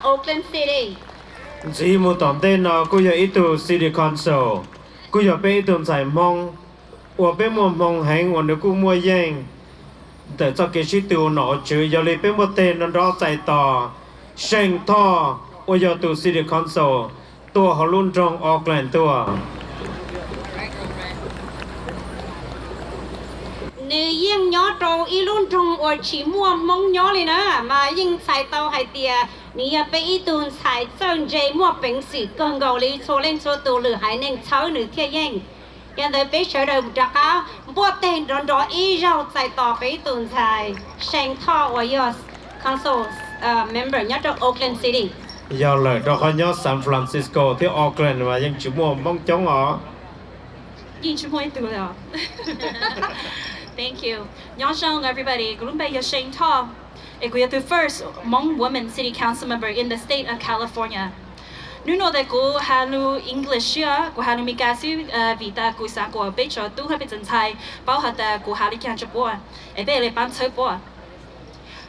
Oakland City. Chỉ một tóm tên nó cũng giờ ít tụ City Council, cũng giờ bé tụ giải mong, và bé mong hành và nó cũng mua giang, để cho cái sĩ tụ nó chữ giờ lấy bé một tên nó đó giải tỏ, Sheng Thao, và giờ tụ City Council, tụ họ luôn trong Oakland tụ. Nữ yên nhỏ trâu y luôn trong ở chỉ mua mong nhỏ lên nữa mà yên xài tàu hay tiề nị bé y tuần xài chân dây mua bánh sĩ cần gạo lấy số lên số tụ lửa hải nên cháu nữ kia yên yên tới bé chờ đợi một cá mua tiền đón đó y rau xài tàu bé tuần xài Sheng Thao và yours council member nhất trong Oakland City. Giờ lời đó họ nhớ San Francisco thì Oakland màยังchỉ mua mong chống họ. Yên chỉ mua tụ rồi. Thank you. Nyashong everybody. Gulumbe Sheng Thao. We are the first Hmong woman city council member in the state of California. Nuno de go halu English ya, go halu mikasu vita go sa go be cho tu ha be zhen cai, bao ha da go halu kyan bo. E be le ban chou bo.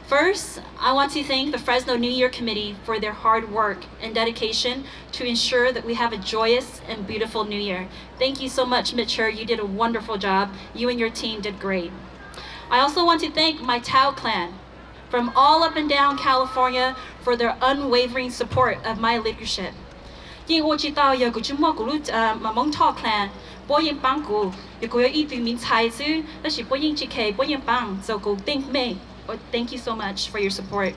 First, I want to thank the Fresno New Year Committee for their hard work and dedication to ensure that we have a joyous and beautiful New Year. Thank you so much, Mitchell. You did a wonderful job. You and your team did great. I also want to thank my Thao clan from all up and down California for their unwavering support of my leadership. Yin wo chi tao ya gu chu mo gu lu ma mong Thao clan, bo yin bang gu, ya gu yi tu min cai su, da shi bo yin chi ke bo yin bang, so gu think me. Thank you so much for your support.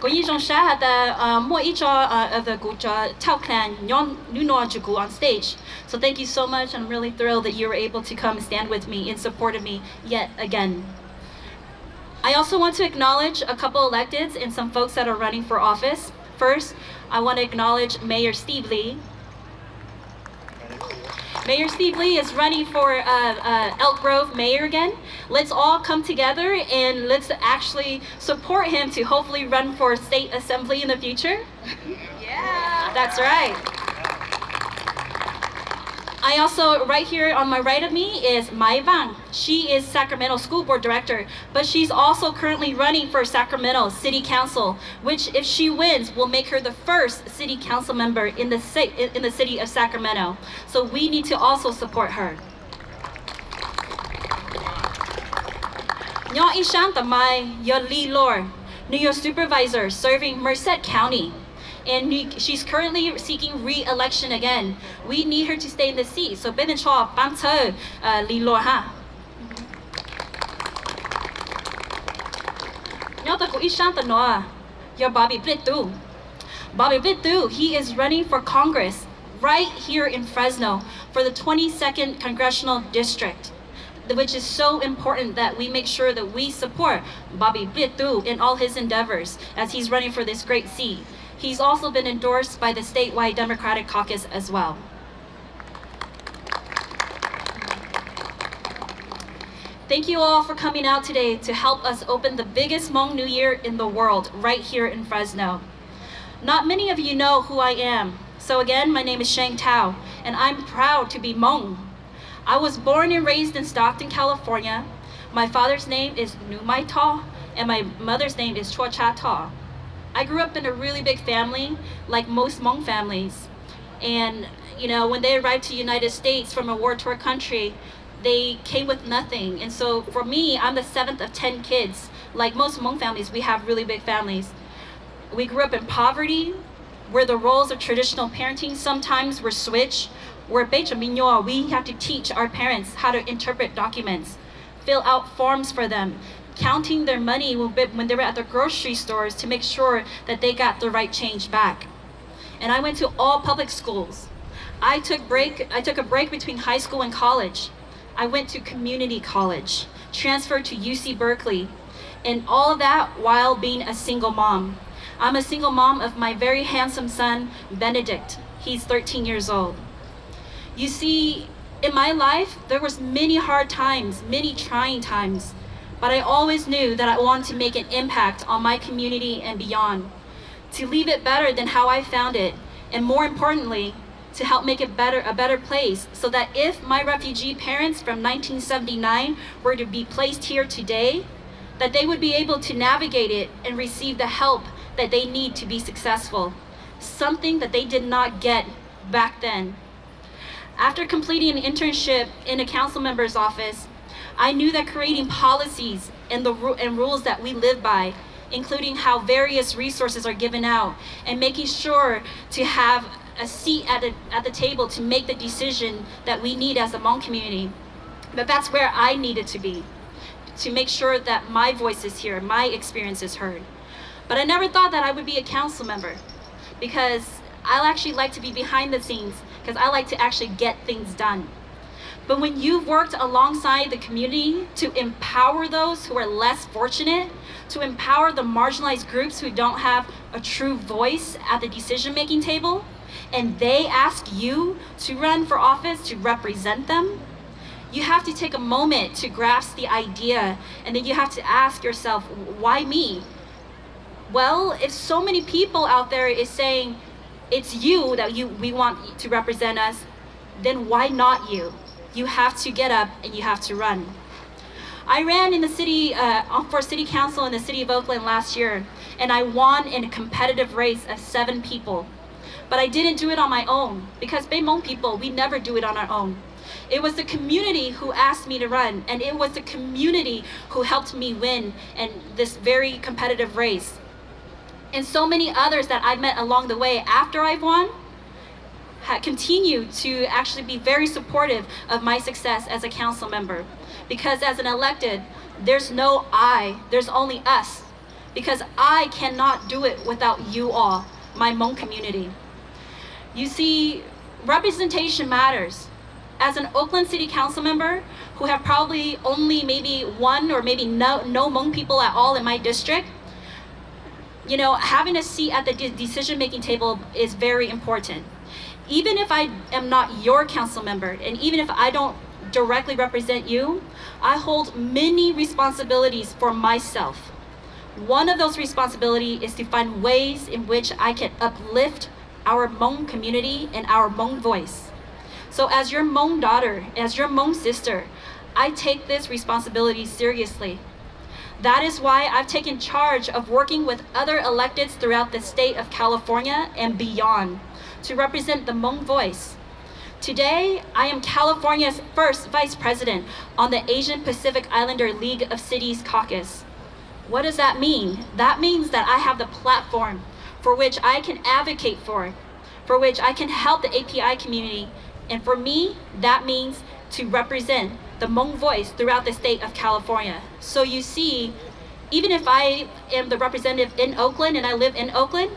Go yi zhong sha da mo yi of the gu Thao clan yon nu no ju on stage. So thank you so much. I'm really thrilled that you were able to come and stand with me in support of me yet again. I also want to acknowledge a couple electeds and some folks that are running for office. First, I want to acknowledge Mayor Steve Lee. Mayor Steve Lee is running for Elk Grove mayor again. Let's all come together and let's actually support him to hopefully run for state assembly in the future. Yeah, that's right. I also, right here on my right of me is Mai Vang. She is Sacramento School Board Director, but she's also currently running for Sacramento City Council, which if she wins, will make her the first city council member in the city of Sacramento. So we need to also support her. Nyo Ishan Tamai, your Lee Lor, New York Supervisor serving Merced County. And she's currently seeking re-election again. We need her to stay in the seat. So Ben Chaw Ban Tho Li Lo Ha. Nyota ko ishan ta noa. Your Bobby Blitu. Bobby Blitu, he is running for Congress right here in Fresno for the 22nd Congressional District, which is so important that we make sure that we support Bobby Blitu in all his endeavors as he's running for this great seat. He's also been endorsed by the statewide Democratic Caucus as well. Thank you all for coming out today to help us open the biggest Hmong New Year in the world right here in Fresno. Not many of you know who I am. So again, my name is Sheng Thao, and I'm proud to be Hmong. I was born and raised in Stockton, California. My father's name is Numai Thao, and my mother's name is Chua Cha Thao. I grew up in a really big family, like most Hmong families. And, you know, when they arrived to the United States from a war-torn country, they came with nothing. And so for me, I'm the 7th of 10 kids. Like most Hmong families, we have really big families. We grew up in poverty, where the roles of traditional parenting sometimes were switched, where we have to teach our parents how to interpret documents, fill out forms for them, counting their money when they were at the grocery stores to make sure that they got the right change back. And I went to all public schools. I took a break between high school and college. I went to community college, transferred to UC Berkeley, and all of that while being a single mom. I'm a single mom of my very handsome son, Benedict. He's 13 years old. You see, in my life, there was many hard times, many trying times, but I always knew that I wanted to make an impact on my community and beyond, to leave it better than how I found it, and more importantly, to help make it a better place, so that if my refugee parents from 1979 were to be placed here today, that they would be able to navigate it and receive the help that they need to be successful, something that they did not get back then. After completing an internship in a council member's office, I knew that creating policies and rules that we live by, including how various resources are given out, and making sure to have a seat at the table to make the decision that we need as a Hmong community, that's where I needed to be, to make sure that my voice is here, my experience is heard. But I never thought that I would be a council member, because I actually like to be behind the scenes, because I like to actually get things done. But when you've worked alongside the community to empower those who are less fortunate, to empower the marginalized groups who don't have a true voice at the decision-making table, and they ask you to run for office to represent them, you have to take a moment to grasp the idea, and then you have to ask yourself, why me? Well, if so many people out there is saying it's you that we want to represent us, then why not you? You have to get up and you have to run. I ran in the city for city council in the city of Oakland last year, and I won in a competitive race of 7 people. But I didn't do it on my own, because Hmong people, we never do it on our own. It was the community who asked me to run, and it was the community who helped me win in this very competitive race. And so many others that I've met along the way after I've won continue to actually be very supportive of my success as a council member. Because as an elected, there's no I, there's only us. Because I cannot do it without you all, my Hmong community. You see, representation matters. As an Oakland City Council member who have probably only maybe one or maybe no Hmong people at all in my district, you know, having a seat at the decision-making table is very important. Even if I am not your council member, and even if I don't directly represent you, I hold many responsibilities for myself. One of those responsibilities is to find ways in which I can uplift our Hmong community and our Hmong voice. So as your Hmong daughter, as your Hmong sister, I take this responsibility seriously. That is why I've taken charge of working with other electeds throughout the state of California and beyond to represent the Hmong voice. Today, I am California's first vice president on the Asian Pacific Islander League of Cities caucus. What does that mean? That means that I have the platform for which I can advocate for which I can help the API community. And for me, that means to represent the Hmong voice throughout the state of California. So you see, even if I am the representative in Oakland and I live in Oakland,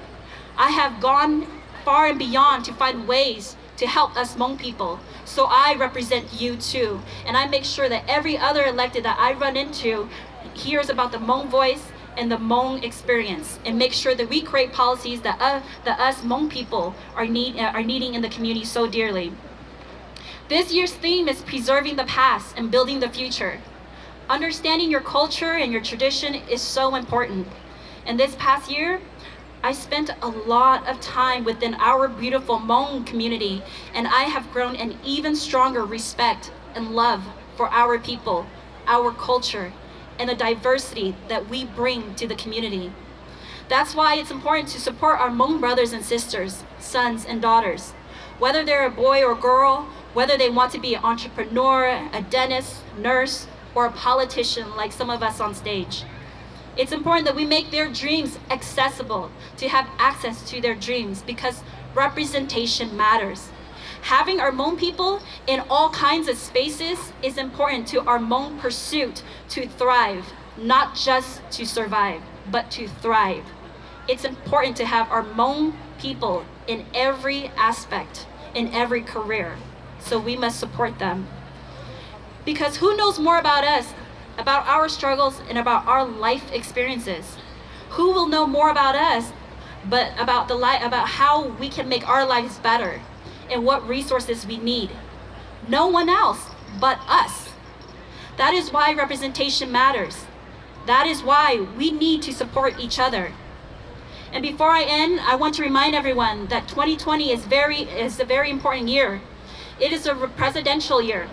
I have gone far and beyond to find ways to help us Hmong people. So I represent you too. And I make sure that every other elected that I run into hears about the Hmong voice and the Hmong experience, and make sure that we create policies that us Hmong people are needing in the community so dearly. This year's theme is preserving the past and building the future. Understanding your culture and your tradition is so important. And this past year, I spent a lot of time within our beautiful Hmong community, and I have grown an even stronger respect and love for our people, our culture, and the diversity that we bring to the community. That's why it's important to support our Hmong brothers and sisters, sons and daughters, whether they're a boy or girl, whether they want to be an entrepreneur, a dentist, nurse, or a politician like some of us on stage. It's important that we make their dreams accessible, to have access to their dreams, because representation matters. Having our Hmong people in all kinds of spaces is important to our Hmong pursuit to thrive, not just to survive, but to thrive. It's important to have our Hmong people in every aspect, in every career. So we must support them. Because who knows more about us, about our struggles, and about our life experiences? Who will know more about us, but about how we can make our lives better and what resources we need? No one else but us. That is why representation matters. That is why we need to support each other. And before I end, I want to remind everyone that 2020 is a very important year. It is a presidential year.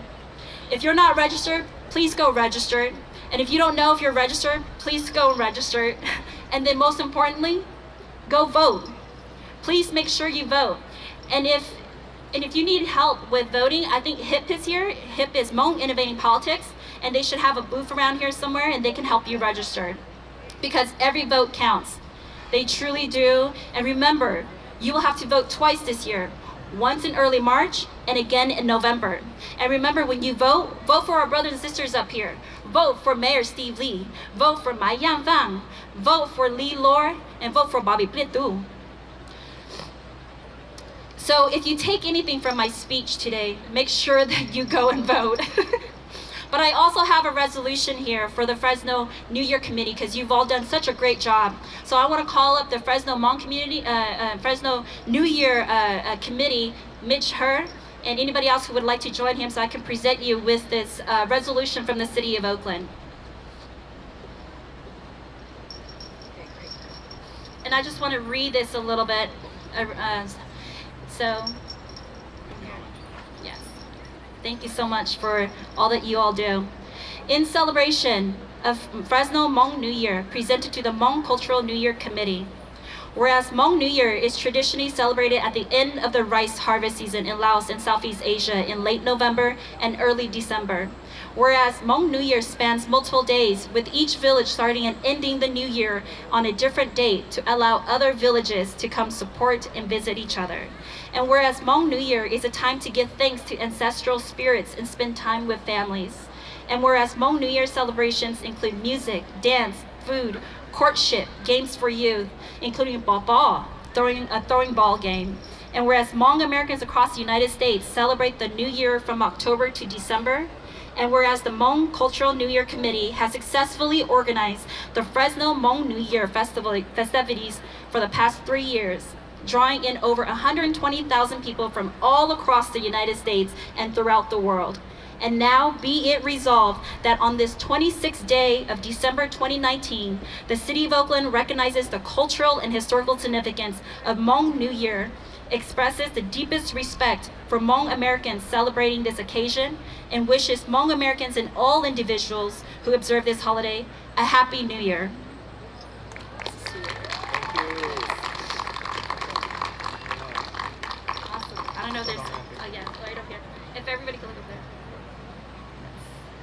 If you're not registered, please go register. And if you don't know if you're registered, please go register. And then most importantly, go vote. Please make sure you vote. And if you need help with voting, I think HIP is here. HIP is Hmong Innovating Politics, and they should have a booth around here somewhere and they can help you register. Because every vote counts. They truly do. And remember, you will have to vote twice this year. Once in early March and again in November. And remember, when you vote, vote for our brothers and sisters up here. Vote for Mayor Steve Lee. Vote for Mai Yang Vang. Vote for Lee Lor, and vote for Bobby Plitu. So if you take anything from my speech today, make sure that you go and vote. But I also have a resolution here for the Fresno New Year Committee because you've all done such a great job. So I want to call up the Fresno Hmong community, Fresno New Year Committee, Mitch Herr, and anybody else who would like to join him so I can present you with this resolution from the city of Oakland. And I just want to read this a little bit. Yes. Thank you so much for all that you all do. In celebration of Fresno Hmong New Year, presented to the Hmong Cultural New Year Committee. Whereas Hmong New Year is traditionally celebrated at the end of the rice harvest season in Laos and Southeast Asia in late November and early December. Whereas Hmong New Year spans multiple days, with each village starting and ending the new year on a different date to allow other villages to come support and visit each other. And whereas Hmong New Year is a time to give thanks to ancestral spirits and spend time with families. And whereas Hmong New Year celebrations include music, dance, food, courtship, games for youth, including a throwing ball game. And whereas Hmong Americans across the United States celebrate the New Year from October to December, and whereas the Hmong Cultural New Year Committee has successfully organized the Fresno Hmong New Year festivities for the past 3 years, drawing in over 120,000 people from all across the United States and throughout the world. And now be it resolved that on this 26th day of December 2019, the City of Oakland recognizes the cultural and historical significance of Hmong New Year, expresses the deepest respect for Hmong Americans celebrating this occasion, and wishes Hmong Americans and all individuals who observe this holiday a Happy New Year.